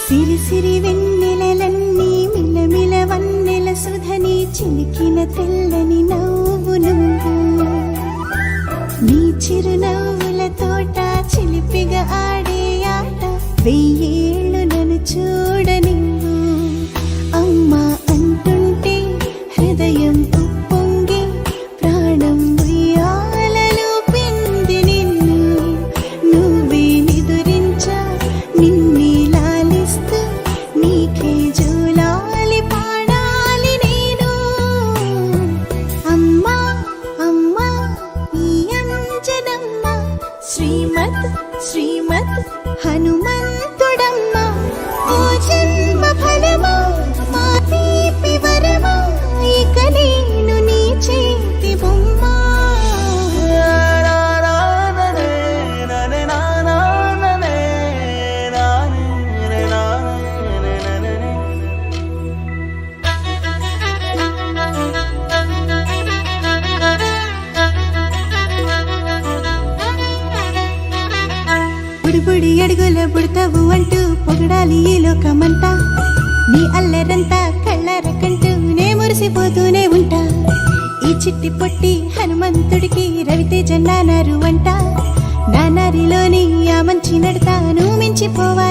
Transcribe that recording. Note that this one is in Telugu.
సిరి సిరి వెన్నెలలన్నీ మిలమిల వన్నెల సుధని చిలికిన తెల్లని నవ్వు నువ్వు నీ చిరునవ్వుల తోట చిలిపిగా ఆడే ఆట వెయ్యేళ్ళు నన్ను చూడనివ్వు అమ్మా అంటుంటే హృదయం ఉప్పొంగి ప్రాణం ఉయ్యాలలో పిండి నిన్ను నువ్వే నిదురించా నిన్నే లాలిస్తూ నీకే జోలాలి పాడాలి నేను అమ్మా అమ్మా ఈ అంజనమ్మ శ్రీమత్ శ్రీమత్ హనుమంతుడమ్మ ఓ జన్మ ఫలమా మా తీపి వరమా ఇక నేను నీ చేతి బొమ్మ బుడిబుడి అడుగుల బుడతావు అంటూ పొగడాలి ఈ లోకమంతా నీ అల్లరంతా కళ్ళరకంటూ నే మురిసిపోతూనే ఉంటా ఈ చిట్టి పొట్టి హనుమంతుడికి రవితేజ నానారు అంట నానారిలోని ఆ మంచి నడతాను మించిపోవా